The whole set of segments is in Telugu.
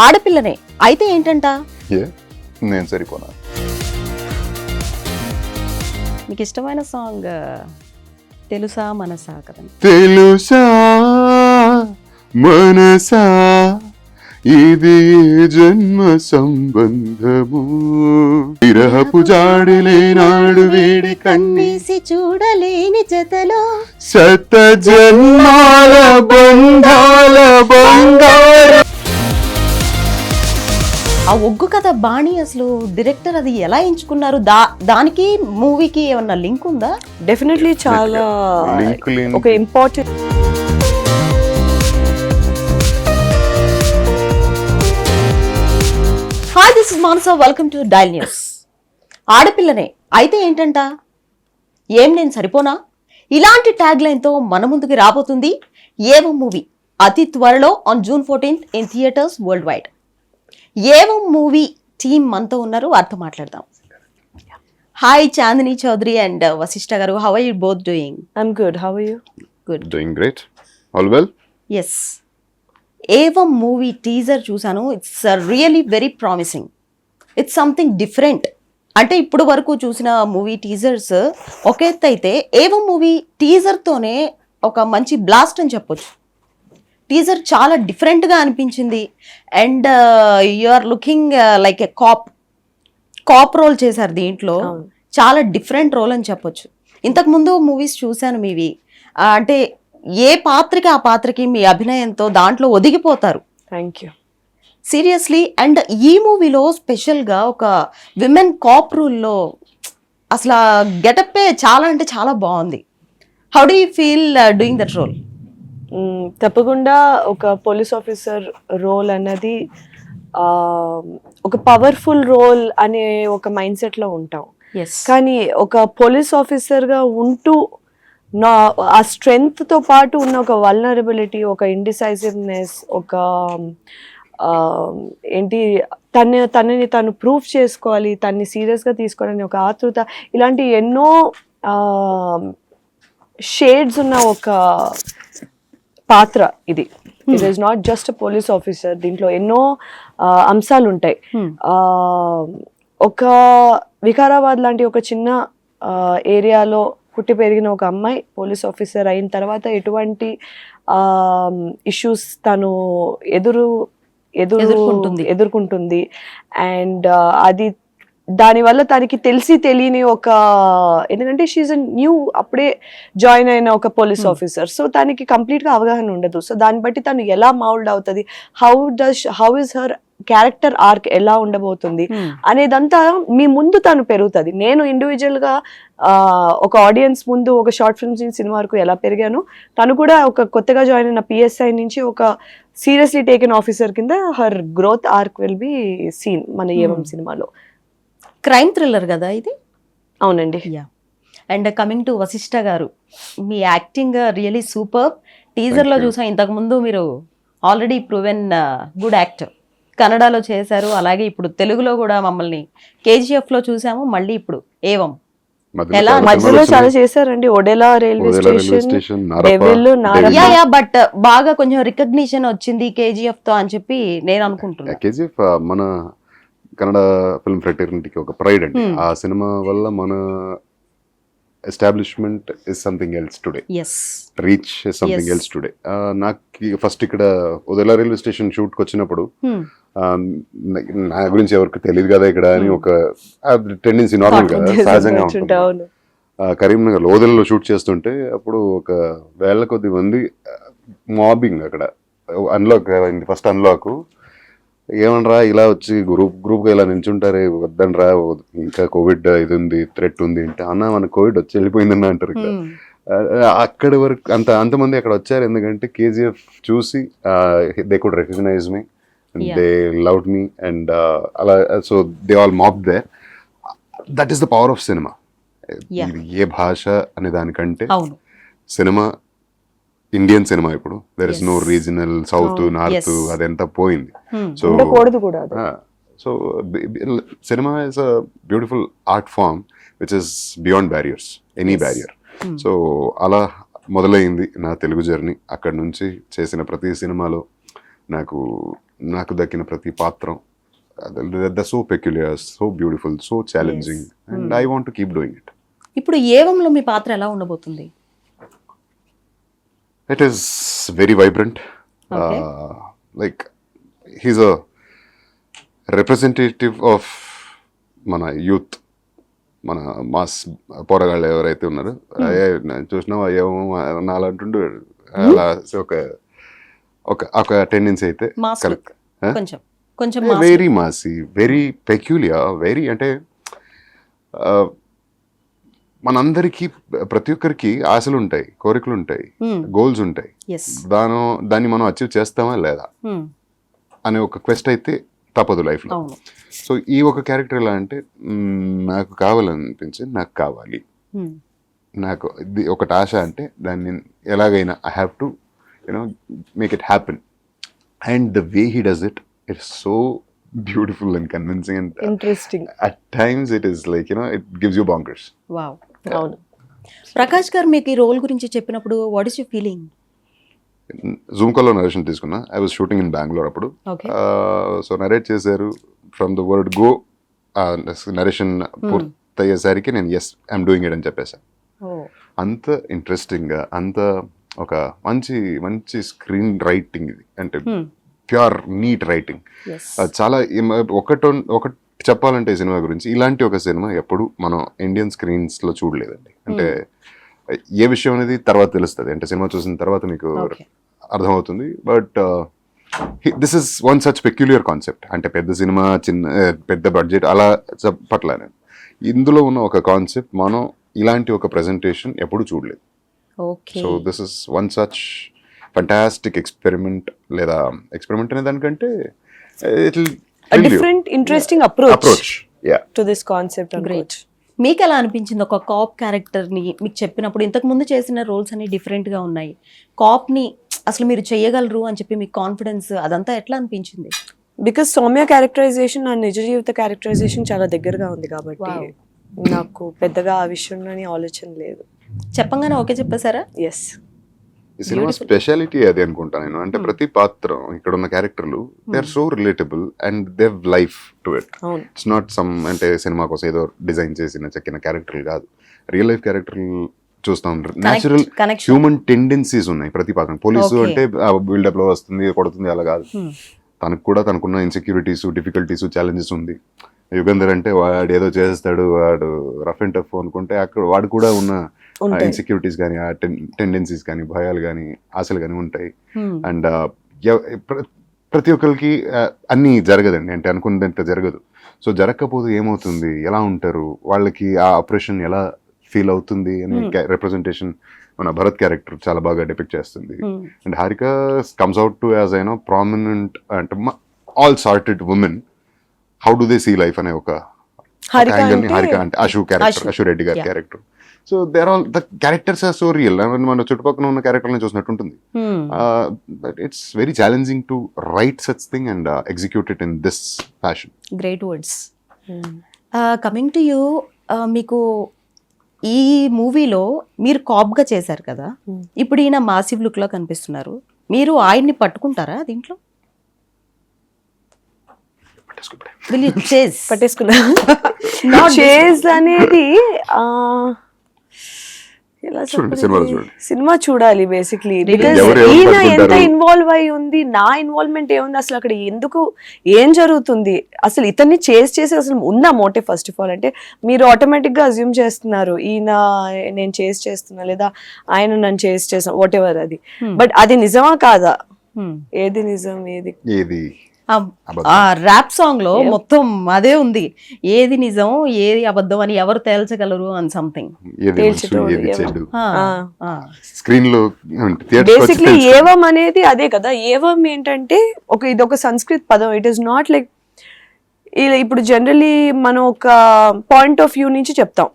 ఆడపిల్లనే అయితే ఏంటంట? నేను సరిపోనా? మీకు ఇష్టమైన సాంగ్ తెలుసా మనసా కదండి. తెలుసా మనసా ఇది జన్మ సంబంధము విరహపు జాడిలేనాడు వేడి కన్నేసి చూడలేని జతలో శత జన్మాల బంధాల బంగారు. ఆ ఒగ్గు కథ బాణి అసలు డైరెక్టర్ అది ఎలా ఎంచుకున్నారు? దానికి మూవీకి ఏమన్నా లింక్ ఉందా? డెఫినెట్లీ చాలా లింక్ లేని ఒక important. Hi, this is Manasa, welcome to Dial News. ఆడపిల్లనే అయితే ఏంటంట? ఏం నేను సరిపోనా? ఇలాంటి ట్యాగ్ లైన్ తో మన ముందుకి రాబోతుంది ఏవం మూవీ అతి త్వరలో on June 14th in theatres worldwide. Evam movie team మనతో ఉన్నారు, వారితో మాట్లాడదాం. Hi Chandini Chowdary and Vashishta garu, how are you both doing? I'm good, how are you? Good. Doing great, all well. Yes, Evam movie teaser చూసాను. It's really very promising. It's something different. అంటే ఇప్పుడు వరకు చూసిన మూవీ టీజర్స్ ఒక ఎత్తు అయితే ఏవం మూవీ టీజర్తోనే ఒక మంచి బ్లాస్ట్ అని చెప్పొచ్చు. టీజర్ చాలా డిఫరెంట్గా అనిపించింది. And you are looking like a cop role చేశారు దీంట్లో. చాలా డిఫరెంట్ రోల్ అని చెప్పొచ్చు. ఇంతకుముందు మూవీస్ చూశాను మీవి. అంటే ఏ పాత్రకి ఆ పాత్రకి మీ అభినయంతో దాంట్లో ఒదిగిపోతారు. Thank you. సీరియస్లీ. అండ్ ఈ మూవీలో స్పెషల్గా ఒక విమెన్ కాప్ రూల్లో అసలు గెటప్పే చాలా అంటే చాలా బాగుంది. How do you feel doing that role? తప్పకుండా ఒక పోలీస్ ఆఫీసర్ రోల్ అన్నది ఒక పవర్ఫుల్ రోల్ అనే ఒక మైండ్ సెట్లో ఉంటాం. కానీ ఒక పోలీస్ ఆఫీసర్గా ఉంటూ ఆ స్ట్రెంగ్త్తో పాటు ఉన్న ఒక వల్నరబిలిటీ, ఒక ఇండిసైసివ్నెస్, ఒక ఏంటి తనని తను ప్రూఫ్ చేసుకోవాలి, తన్ని సీరియస్గా తీసుకోవాలని ఒక ఆతృత, ఇలాంటి ఎన్నో షేడ్స్ ఉన్న ఒక పాత్ర ఇది. It is not just police officer, దీంట్లో ఎన్నో అంశాలు ఉంటాయి. ఒక వికారాబాద్ లాంటి ఒక చిన్న ఏరియాలో పుట్టి పెరిగిన ఒక అమ్మాయి పోలీస్ ఆఫీసర్ అయిన తర్వాత ఎటువంటి ఇష్యూస్ తను ఎదుర్కొంటుంది. అండ్ అది దానివల్ల తనకి తెలియని ఒక, ఎందుకంటే షీఈ్ న్యూ, అప్పుడే జాయిన్ అయిన ఒక పోలీస్ ఆఫీసర్. సో తనకి కంప్లీట్గా అవగాహన ఉండదు. సో దాన్ని బట్టి తను ఎలా మౌల్డ్ అవుతుంది, how is her character arc ఎలా ఉండబోతుంది అనేదంతా మీ ముందు తను పెరుగుతుంది. నేను ఇండివిజువల్గా ఒక ఆడియన్స్ ముందు ఒక షార్ట్ ఫిల్మ్స్ నుంచి సినిమా వరకు ఎలా పెరిగాను, తను కూడా ఒక కొత్తగా జాయిన్ అయిన PSI నుంచి ఒక సీరియస్లీ టేకెన్ ఆఫీసర్ కింద her growth arc will be seen మన ఏవం సినిమాలో. క్రైమ్ థ్రిల్లర్ కదా ఇది? అవునండి. అండ్ కమింగ్ టు వశిష్ఠ గారు, మీ యాక్టింగ్ రియలీ సూపర్. టీజర్లో చూసాం, ఇంతకుముందు మీరు ఆల్రెడీ ప్రూవెన్ గుడ్ యాక్టర్. కన్నడలో చేశారు, అలాగే ఇప్పుడు తెలుగులో కూడా మమ్మల్ని KGFలో చూసాము, మళ్ళీ ఇప్పుడు ఏవం. మధ్యలో చాలా చేశారండి, Odela railway station, devil, Narayya. But బాగా కొంచెం రికగ్నిషన్ వచ్చింది KGF తో అని చెప్పి నేను అనుకుంటున్నాను. KGF మన కన్నడ ఫిల్మ్ ఫ్రెటర్నిటీకి ఒక ప్రైడ్ అండి. ఆ సినిమా వల్ల మన establishment is something else today, reach is something else today. నాకు ఫస్ట్ ఇక్కడ ఉదయలా రైల్వే స్టేషన్ షూట్కి వచ్చినప్పుడు నా గురించి ఎవరికి తెలియదు కదా ఇక్కడ అని ఒక టెండెన్సీ నార్మల్ కదా, సహజంగా ఉంటుంది. కరీంనగర్ ఓదెలలో షూట్ చేస్తుంటే అప్పుడు ఒక వేల కొద్ది మంది మాబింగ్ అక్కడ అన్లాక్ అయింది. ఫస్ట్ అన్లాక్ ఏమనరా ఇలా వచ్చి గ్రూప్గా ఇలా నిల్చుంటారే, వద్దనరా ఇంకా కోవిడ్ ఇది ఉంది, థ్రెట్ ఉంది అంటే, అన్న మన కోవిడ్ వచ్చి వెళ్ళిపోయిందన్న అంటారు. అక్కడి వరకు అంతమంది అక్కడ వచ్చారు ఎందుకంటే KGF చూసి they could recognise me, they loved me and అలా. So they all mob there. That is the power of cinema. ఏ భాష అనే దానికంటే సినిమా ఇండియన్ సినిమా ఇప్పుడు there is no regional south north, అదంతా పోయింది. So cinema is a beautiful art form which is beyond barriers, any barrier. So అలా మొదలైంది నా తెలుగు జర్నీ. అక్కడి నుంచి చేసిన ప్రతి సినిమాలో నాకు నాకు దక్కిన ప్రతి పాత్రం so peculiar, so beautiful, so challenging, and I want to keep doing it. ఇప్పుడు ఏవంలో మీ పాత్ర ఎలా ఉండబోతుంది? It is very vibrant. Okay. Like he's a representative of మన యూత్, మన మాస్ పోరగాళ్ళు ఎవరైతే ఉన్నారో చూసినా ఏమో నాలంటుండు అలా ఒక ఒక ఒక టెండెన్సీ అయితే మాస్ లుక్ కొంచెం కొంచెం very Masih, very peculiar, very అంటే మనందరికీ ప్రతి ఒక్కరికి ఆశలు ఉంటాయి, కోరికలు ఉంటాయి, గోల్స్ ఉంటాయి. దాన్ని మనం అచీవ్ చేస్తామా లేదా అనే ఒక క్వెస్ట్ అయితే తప్పదు లైఫ్ లో. సో ఈ ఒక క్యారెక్టర్ ఎలా అంటే నాకు కావాలనిపించి నాకు కావాలి, నాకు ఇది ఒకటి ఆశ అంటే దాన్ని ఎలాగైనా I have to make it happen. And the way he does it, it's so beautiful and convincing and interesting. At times it is like it gives you bonkers. Wow. అవును. ప్రకాష్ గారు మీకు ఈ రోల్ గురించి చెప్పినప్పుడు what is you feeling? Zoom కాల్లో నరేషన్ తీసుకున్నా. I was shooting in Bengaluru అప్పుడు. సో నరేట్ చేశారు. From the word go narration పూర్తయ్యేసరికి నేను ఎస్ ఐఎమ్ డూయింగ్ ఇట్ అని చెప్పేశాను. అంత ఇంట్రెస్టింగ్గా, అంత ఒక మంచి మంచి స్క్రీన్ రైటింగ్ ఇది, అంటే ప్యూర్ నీట్ రైటింగ్. చాలా ఒకటి చెప్పాలంటే ఈ సినిమా గురించి, ఇలాంటి ఒక సినిమా ఎప్పుడు మనం ఇండియన్ స్క్రీన్స్ లో చూడలేదండి. అంటే ఏ విషయం అనేది తర్వాత తెలుస్తుంది, అంటే సినిమా చూసిన తర్వాత మీకు అర్థమవుతుంది. But this is one such peculiar concept. అంటే పెద్ద సినిమా, పెద్ద బడ్జెట్ అలా చెప్పట్లే. ఇందులో ఉన్న ఒక కాన్సెప్ట్ మనం ఇలాంటి ఒక ప్రెజెంటేషన్ ఎప్పుడు చూడలేదు. So this is one such fantastic experiment, లేదా ఎక్స్పెరిమెంట్ అనే దానికంటే different interesting approach to this concept. Great. మీకు ఎలా అనిపించింది ఒక కాప్ క్యారెక్టర్ ని మీకు చెప్పినప్పుడు? ఇంతకు ముందు చేసిన రోల్స్ అన్ని డిఫరెంట్ గా ఉన్నాయి, కాప్ ని అసలు మీరు చేయగలరు అని చెప్పి మీకు కాన్ఫిడెన్స్ అదంతా ఎట్లా అనిపించింది? బికాస్ సౌమ్య క్యారెక్టరైజేషన్ నా నిజ జీవిత క్యారెక్టరైజేషన్ చాలా దగ్గరగా ఉంది కాబట్టి నాకు పెద్దగా ఆ విషయంలోని ఆలోచన లేదు. చెప్పంగానే ఓకే చెప్పేశారా? ఎస్. ఈ సినిమా స్పెషాలిటీ అది అనుకుంటా నేను. అంటే ప్రతి పాత్ర ఇక్కడ ఉన్న క్యారెక్టర్లు they are so relatable and they have life to it. It's not some అంటే సినిమా కోసం ఏదో డిజైన్ చేసిన చెక్కిన క్యారెక్టర్లు కాదు, రియల్ లైఫ్ క్యారెక్టర్లు చూస్తాం. న్యాచురల్ హ్యూమన్ టెండెన్సీస్ ఉన్నాయి ప్రతి పాత్ర. పోలీసు అంటే బిల్డప్ లో వస్తుంది, కొడుతుంది, అలా కాదు. తనకు కూడా తనకున్న ఇన్సెక్యూరిటీస్, డిఫికల్టీస్, ఛాలెంజెస్ ఉంది. యుగంధర్ అంటే వాడు ఏదో చేస్తాడు, వాడు రఫ్ అండ్ టఫ్ అనుకుంటే అక్కడ వాడు కూడా ఉన్న ఇన్సెక్యూరిటీస్ కానీ, ఆ టెండెన్సీస్ కానీ, భయాలు కానీ, ఆశలు కానీ ఉంటాయి. అండ్ ప్రతి ఒక్కరికి అన్నీ జరగదండి, అంటే అనుకున్నంత జరగదు. సో జరగకపోతే ఏమవుతుంది, ఎలా ఉంటారు, వాళ్ళకి ఆ ఆపరేషన్ ఎలా ఫీల్ అవుతుంది అని రిప్రజెంటేషన్ మన భరత్ క్యారెక్టర్ చాలా బాగా డిపిక్ట్ చేస్తుంది. And Harika comes out to as I know prominent అంటే all sorted women, how do they see life అనే ఒక యాంగిల్ ని హారిక అంటే అశు రెడ్డి గారి character. So there all the characters are so real. మన చుట్టుపక్కల ఉన్న క్యారెక్టర్ని చూసినట్టు ఉంటుంది. But it's very challenging to write such thing and execute it in this fashion. Great words. Coming to you, మీకు ఈ మూవీలో మీరు కాప్గా చేశారు కదా, ఇప్పుడు ఈయన మాసివ్ లుక్ లో కనిపిస్తున్నారు. మీరు ఆయన్ని పట్టుకుంటారా దీంట్లో? పట్టేసుకున్నా. చేజ్ అనేది సినిమా చూడాలి బేసిక్లీ. బికాస్ ఈయన ఎంత ఇన్వాల్వ్ అయి ఉంది, నా ఇన్వాల్వ్మెంట్ ఏముంది, అసలు అక్కడ ఎందుకు ఏం జరుగుతుంది, అసలు ఇతన్ని చేసి అసలు ఉందా మోటివ్? ఫస్ట్ ఆఫ్ ఆల్ అంటే మీరు ఆటోమేటిక్ గా అజ్యూమ్ చేస్తున్నారు ఈయన నేను చేస్తున్నా లేదా ఆయన నన్ను చేస్తున్నా, వాట్ ఎవర్ అది. బట్ అది నిజమా కాదా? ఏది నిజం ఏది ఆ ర్యాప్ సాంగ్ లో మొత్తం అదే ఉంది, ఏది నిజం ఏది అబద్ధం అని ఎవరు తేల్చగలరు అని సంథింగ్. స్క్రీన్ లో బేసిక్లీ ఏవం అనేది అదే కదా. ఏవం ఏంటంటే ఇది ఒక సంస్కృత్ పదం. ఇట్ ఈస్ నాట్ లైక్ ఇప్పుడు జనరలీ మనం ఒక పాయింట్ ఆఫ్ వ్యూ నుంచి చెప్తాం,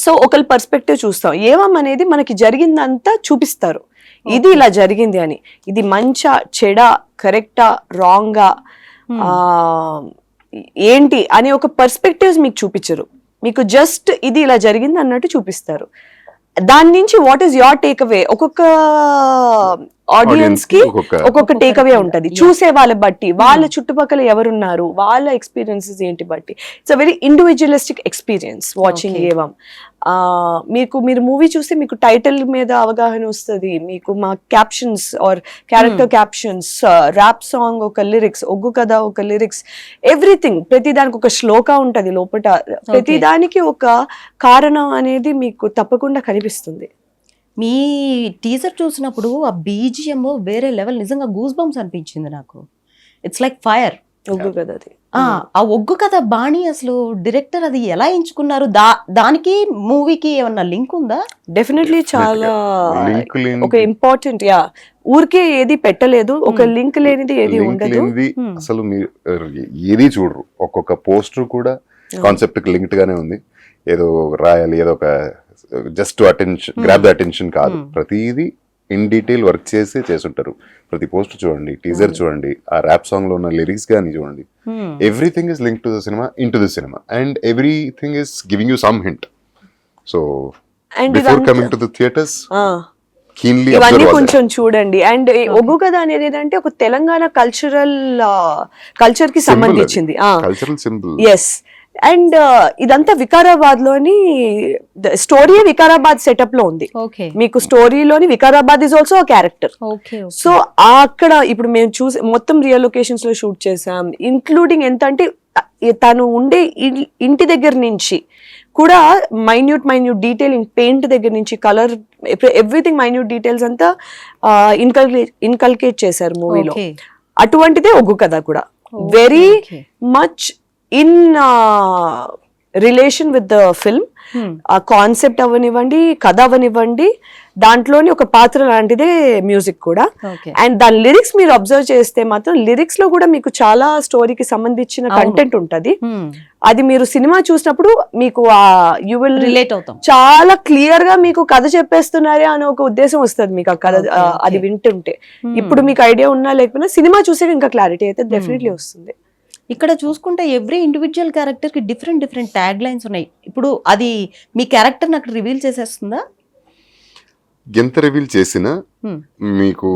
సో ఒకరి పర్స్పెక్టివ్ చూస్తాం. ఏవం అనేది మనకి జరిగిందంతా చూపిస్తారు, ఇది ఇలా జరిగింది అని. ఇది మంచా చెడా, కరెక్టా రాంగా, ఏంటి అనే ఒక పర్స్పెక్టివ్స్ మీకు చూపించరు. మీకు జస్ట్ ఇది ఇలా జరిగింది అన్నట్టు చూపిస్తారు. దాని నుంచి what is your take away. ఒక్కొక్క ఆడియన్స్ కి ఒక్కొక్క- ఒక్కొక్క టేక్ అవే ఉంటది చూసే వాళ్ళ బట్టి వాళ్ళ చుట్టుపక్కల ఎవరున్నారు వాళ్ళ ఎక్స్పీరియన్సెస్ ఏంటి బట్టి it's a very individualistic experience watching Okay. ఏవం మీరు మూవీ చూస్తే మీకు టైటిల్ మీద అవగాహన వస్తుంది, మీకు మా captions or character captions, rap song ఒక లిరిక్స్, ఒగ్గు కథ ఒక లిరిక్స్, ఎవ్రీథింగ్ ప్రతి దానికి ఒక శ్లోక ఉంటది లోపల, ప్రతి దానికి ఒక కారణం అనేది మీకు తప్పకుండా కనిపిస్తుంది. మీ టీజర్ చూసినప్పుడు ఆ బీజిఎం వేరే లెవెల్, నిజంగా గూస్ బంప్స్ అనిపించింది నాకు. It's like fire. ఒగ్గు కథ అది. ఆ ఒగ్గు కథ బాణి అసలు డైరెక్టర్ అది ఎలా ఎంచుకున్నారు? దానికి మూవీకి ఏమన్నా లింక్ ఉందా? డెఫినెట్లీ చాలా లింక్ లేని ఒక ఇంపార్టెంట్ ఊరికే ఏది పెట్టలేదు, ఒక లింక్ లేనిది ఏది లింక్ ఉండదు. లేనిది అసలు మీరు ఏది చూడరు. ఒక్కొక్క పోస్టర్ కూడా కాన్సెప్ట్ కి లింక్డ్ గానే ఉంది. ఏదో రాయాలి, ఏదో ఒక just attention, grab the attention కాదు. ప్రతిదీ ఇన్ డీటెయిల్ వర్క్ చేసి చేసుంటారు. ప్రతి పోస్టర్ చూడండి, టీజర్ చూడండి, ఆ ర్యాప్ సాంగ్ లో ఉన్న లిరిక్స్ గానీ చూడండి, everything is link to the cinema, in to the cinema, and everything is giving you some hint. So And before ఇదంతా- coming to the theatres keenly ఇవన్నీ అబ్జర్వ్ కొంచెం చూడండి. అండ్ ఒగ్గు కథ అనేది ఏంటంటే ఒక తెలంగాణ కల్చర్ కి సంబంధించింది. Cultural symbol. ఎస్. అండ్ ఇదంతా వికారాబాద్ లోని స్టోరీ, వికారాబాద్ సెటప్ లో ఉంది. ఓకే మీకు స్టోరీలోని Vikarabad is also character. Okay so అక్కడ ఇప్పుడు మేము చూసి మొత్తం రియల్ లొకేషన్స్ లో షూట్ చేసాం, ఇంక్లూడింగ్ ఎంత అంటే తను ఉండే ఇంటి దగ్గర నుంచి కూడా మైన్యూట్ డీటెయిల్, పెయింట్ దగ్గర నుంచి కలర్, ఎవ్రీథింగ్ మైన్యూట్ డీటెయిల్స్ అంతా ఇన్కల్కేట్ చేశారు మూవీలో. ఓకే అటువంటిదే ఒగ్గు కథ కూడా. Very okay. Much in relation with the film. ఆ కాన్సెప్ట్ అవనివ్వండి, కథ అవనివ్వండి, దాంట్లోని ఒక పాత్ర లాంటిదే మ్యూజిక్ కూడా. ఓకే అండ్ దాని లిరిక్స్ మీరు అబ్జర్వ్ చేస్తే మాత్రం లిరిక్స్ లో కూడా మీకు చాలా స్టోరీకి సంబంధించిన కంటెంట్ ఉంటది. అది మీరు సినిమా చూసినప్పుడు మీకు యూ విల్ రిలేట్ అవుతాం. చాలా క్లియర్ గా మీకు కథ చెప్పేస్తున్నారే అనే ఒక ఉద్దేశం వస్తుంది మీకు ఆ కథ అది వింటుంటే. ఇప్పుడు మీకు ఐడియా ఉన్నా లేకపోయినా సినిమా చూసే ఇంకా క్లారిటీ అయితే డెఫినెట్లీ వస్తుంది. ఇక్కడ చూసుకుంటే ఎవ్రీ ఇండివిజువల్ క్యారెక్టర్ కి డిఫరెంట్ డిఫరెంట్ ట్యాగ్ లైన్స్ ఉన్నాయి. ఇప్పుడు అది మీ క్యారెక్టర్ నాకు రివీల్ చేసేస్తుందా? ఎంత రివీల్ చేసినా మీకు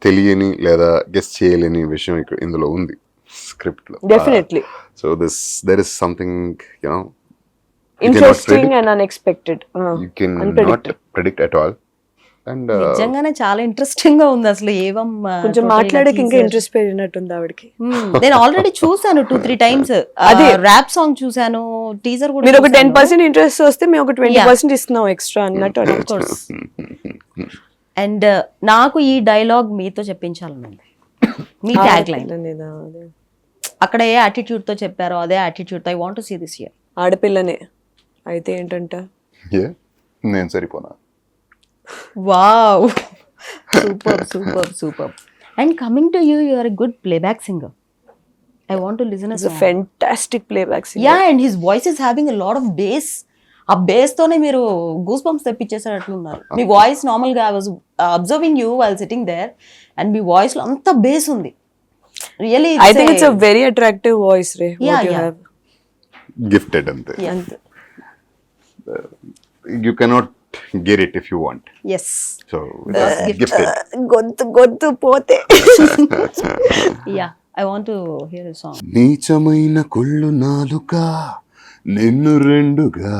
తెలియని లేదా గెస్ చేయలేని విషయం ఇందులో ఉంది స్క్రిప్ట్ లో. Definitely. So there is something interesting and unexpected. You can not predict at all. And నిజంగానే చాలా ఇంట్రెస్టింగ్ గా ఉంది అసలు. ఏవం కొంచెం మాట్లాడక ఇంకా ఇంట్రెస్ట్ పెరిగినట్టుంది ఆవిడకి. నేను ఆల్రెడీ చూసాను 2-3 times. అది ర్యాప్ సాంగ్ చూసాను, టీజర్ కూడా. మీరు ఒక 10% ఇంట్రెస్ట్ వస్తే మేము ఒక 20% ఇస్తున్నాం ఎక్స్ట్రా అన్నట్టు. అండ్ నాకు ఈ డైలాగ్ మీతో చెప్పించాలనుంది. మీ ట్యాగ్ లైన్ అక్కడ ఏ యాటిట్యూడ్ తో చెప్పారో అదే యాటిట్యూడ్ తో I want to see this year. ఆడపిల్లనే అయితే ఏంటంట, నేను సరిపోనా. Wow, super super super. And coming to you, you are a good playback singer. I want to listen a song. Fantastic playback singer. Yeah, and his voice is having a lot of bass. ఆ బేస్ తోనే మీరు గూస్ బంప్స్ తెప్పించేసారట్లున్నారు. మీ వాయిస్ నార్మల్ గా I was observing you while sitting there, and మీ వాయిస్ లో అంత బేస్ ఉంది. Really I think it's a very attractive voice రే. Yeah, what you yeah. Have. Gifted అంతే. You cannot get it if you want. yes. So it's gifted. గొంతు పోతే. Yeah, I want to hear a song. నీచమైన కుళ్ళు నాలుక నిన్ను రెండుగా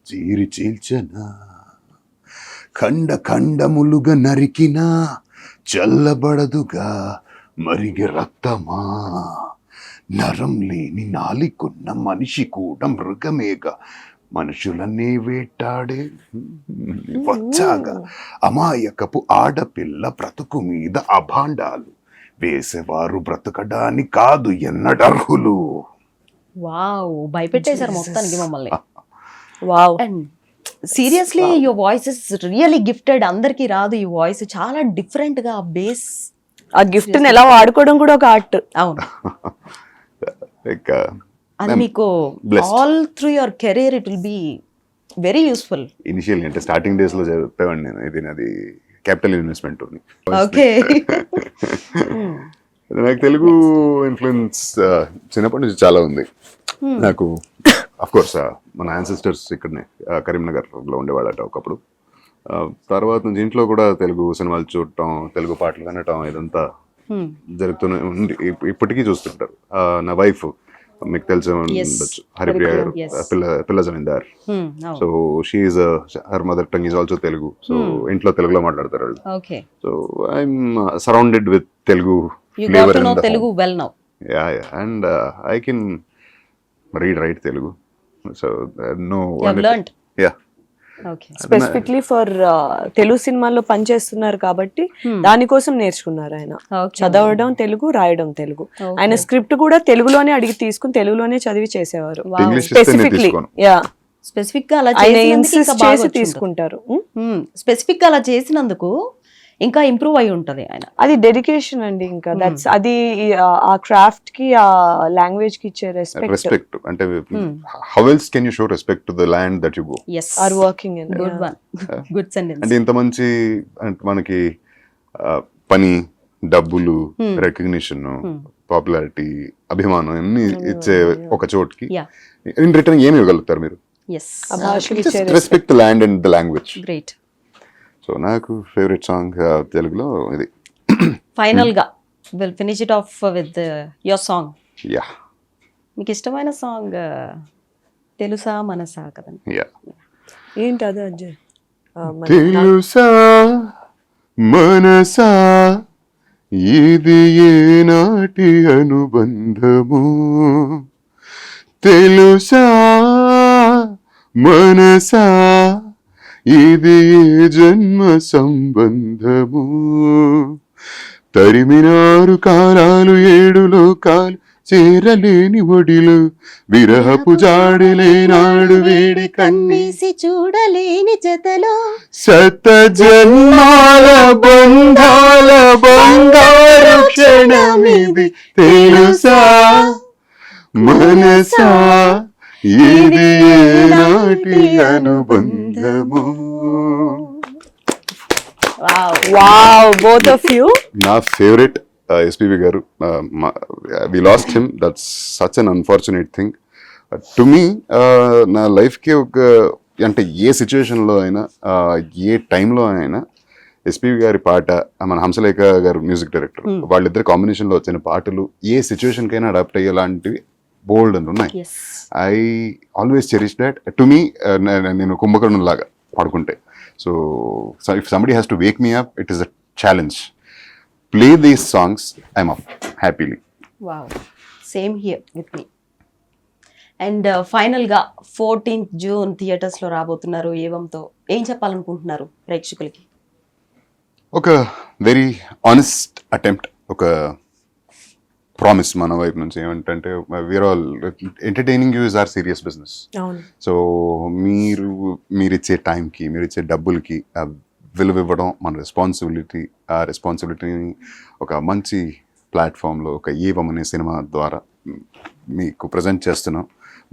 చీరి చీల్చనా, ఖండ ఖండములుగా నరికినా చల్లబడదుగా మరిగి రక్తమా, నరం లేని నాలికున్న మనిషి కూడా మృగమేగా, మనుషులన్నీ వేటాడే వచ్చాగా, అమాయకపు ఆడపిల్ల బ్రతుకు మీద అభాండాలు వేసేవారు బ్రతకడానికి కాదు ఎన్నడర్హులు. వావ్, భయపెట్టేశారు మొత్తానికి మమ్మల్ని. Wow. And seriously your voice is really gifted. అందరికి రాదు ఈ వాయిస్, చాలా డిఫరెంట్ గా బేస్. ఆ గిఫ్ట్ ని ఎలా వాడుకోవడం కూడా ఒక ఆర్ట్. అవును, Like, అది మీకు blessed. All through your career it will be very useful. Initial అంటే స్టార్టింగ్ డేస్ లో చెప్పేవాడిని నేను, ఇది నాది క్యాపిటల్ ఇన్వెస్ట్మెంట్. ఓకే. నాకు తెలుగు ఇన్ఫ్లుయెన్స్ చిన్నప్పటి నుంచి చాలా ఉంది. నాకు అఫ్ కోర్స్ మన యాన్సిస్టర్స్ ఇక్కడనే కరీంనగర్ లో ఉండేవాళ్ళట ఒకప్పుడు. తర్వాత నుంచి ఇంట్లో కూడా తెలుగు సినిమాలు చూడటం, తెలుగు పాటలు వినటం ఇదంతా జరుగుతూనే ఉంది. ఇప్పటికీ చూస్తుంటారు. నా వైఫ్ మీకు తెలిసి ఉండొచ్చు, Haripriya garu, Yes. Pilla Zamindar. So she her mother tongue is also Telugu. So ఇంట్లో తెలుగులో మాట్లాడతారు వాళ్ళు. Okay, so I'm surrounded with Telugu you flavor got to in know the Telugu home. Well now. Yeah, and I can write Telugu. So no. You have learned. Yeah. Okay, specifically for Telugu సినిమాల్లో పనిచేస్తున్నారు కాబట్టి దానికోసం నేర్చుకున్నారు ఆయన. చదవడం తెలుగు, రాయడం తెలుగు. ఆయన స్క్రిప్ట్ కూడా తెలుగులోనే అడిగి తీసుకుని తెలుగులోనే చదివి చేసేవారు. English ఇస్తే నేను స్పెసిఫిక్లీ తీసుకోను. యా స్పెసిఫిక్ గా అలా ఆయన చేసినందుకు ఇన్సిస్ట్ ఇంకా బాగా చేసి వచ్చి తీసుకుంటారు. స్పెసిఫిక్ గా అలా చేసినందుకు ఇంకా ఇంప్రూవ్ అయి ఉంటది ఆయన. అది డెడికేషన్ అండి. ఇంకా దట్స్ అది ఆ క్రాఫ్ట్ కి, ఆ లాంగ్వేజ్ కి ఇచ్చే రెస్పెక్ట్. Respect. అంటే how else can you show respect to the land that you go? Yes, are working in good one, good sentence. అంటే ఇంత మంచి అంటే మనకి పని, డబ్బులు, రికగ్నిషన్, పాపులారిటీ, అభిమానం అన్ని ఇచ్చే ఒక చోటుకి Yeah. ఇన్ రిటర్న్ ఏమి ఇవ్వగలుగుతారు మీరు? ఎస్, ఆ భాషకి ఇచ్చే respect the land and the language. Great. So నాకు ఫేవరెట్ సాంగ్ తెలుగులో ఇది. ఫైనల్ గా will finish it of with your song. Yeah మీకు ఇష్టమైన సాంగ్ తెలుసా మనసా కదండి? యా ఏంటి అది అజయ్? తెలుసా మనసా ఇది ఏనాటి అనుబంధము, తెలుసా మనసా ఇది ఏ జన్మ సంబంధము, తరిమినారు కాలాలు 7 లోకాలు చేరలేని ఒడిలు, విరహపు జాడలేనాడు వేడి కన్నీసి చూడలేని జతలో శత జన్మాల బంధాల బంగారు క్షణమిది, తెలుసా మనసా ఇది ఏనాటి అనుబంధము. Wow, both of you. నా favourite SPB garu. We lost him, that's such an unfortunate thing to me. నా లైఫ్కి ఒక అంటే ఏ సిచ్యువేషన్లో అయినా, ఏ టైంలో అయినా ఎస్పీబీ గారి పాట, మన హంసలేఖ గారు మ్యూజిక్ డైరెక్టర్, వాళ్ళిద్దరు కాంబినేషన్లో వచ్చిన పాటలు ఏ సిచ్యువేషన్కైనా అడాప్ట్ అయ్యేలాంటివి బోల్డ్ అని ఉన్నాయి. Yes, I always cherish that. To me నేను కుంభకర్ణం లాగా పాడుకుంటే. So if somebody has to wake me up, it is a challenge. Play these songs, I'm up happily. Wow, same here with me. And final గా 14th June థియేటర్స్ లో రాబోతున్నారు ఏవంతో. ఏం చెప్పాలనుకుంటున్నారు ప్రేక్షకులకి? ఒక వెరీ ఆనెస్ట్ అటెంప్ట్, ఒక ప్రామిస్ మన వైపు నుంచి. ఏమంటే we are all entertaining you is or serious business. అవును. సో మీరిచ్చే టైంకి, మీరిచ్చే డబ్బులకి విలువ ఇవ్వడం మన రెస్పాన్సిబిలిటీ. ఆ రెస్పాన్సిబిలిటీని ఒక మంచి ప్లాట్ఫామ్లో, ఒక ఏవం అనే సినిమా ద్వారా మీకు ప్రజెంట్ చేస్తున్నాం.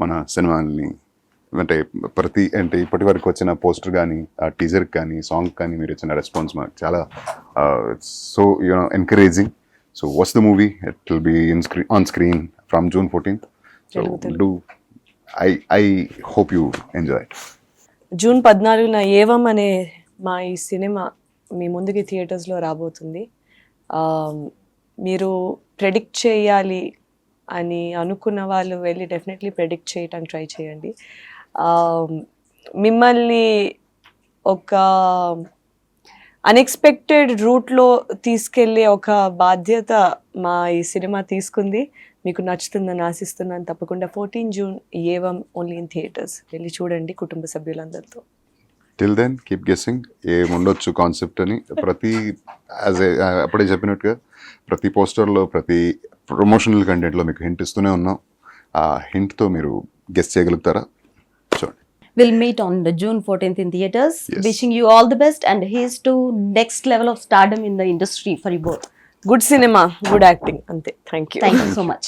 మన సినిమాని అంటే ఇప్పటి వరకు వచ్చిన పోస్టర్ కానీ, ఆ టీజర్ కానీ, సాంగ్ కానీ మీరు ఇచ్చిన రెస్పాన్స్ మాకు చాలా so you know encouraging. So what's the movie, it will be on screen from June 14th. So do I hope you enjoy. June 14న ఏవం అనే మా ఈ సినిమా మీ ముందుకి థియేటర్స్లో రాబోతుంది. మీరు ప్రెడిక్ట్ చేయాలి అని అనుకున్న వాళ్ళు వెళ్ళి డెఫినెట్లీ ప్రెడిక్ట్ చేయడానికి ట్రై చేయండి. మిమ్మల్ని ఒక అన్ఎక్స్పెక్టెడ్ రూట్లో తీసుకెళ్ళే ఒక బాధ్యత మా ఈ సినిమా తీసుకుంది. మీకు నచ్చుతుందని ఆశిస్తున్నాను. తప్పకుండా 14 June ఏవం ఓన్లీ ఇన్ థియేటర్స్. వెళ్ళి చూడండి కుటుంబ సభ్యులందరితో. టిల్ దెన్ కీప్ గెస్సింగ్ ఏముండొచ్చు కాన్సెప్ట్ అని. ప్రతి అప్పుడే చెప్పినట్టుగా ప్రతి పోస్టర్లో, ప్రతి ప్రమోషనల్ కంటెంట్లో మీకు హింట్ ఇస్తూనే ఉన్నాం. ఆ హింట్తో మీరు గెస్ చేయగలుగుతారా? చూడండి. We'll meet on the June 14th in theaters. Yes. Wishing you all the best and here's to next level of stardom in the industry for you both. Good cinema, good acting, అంతే. Thank you. Thank you so much.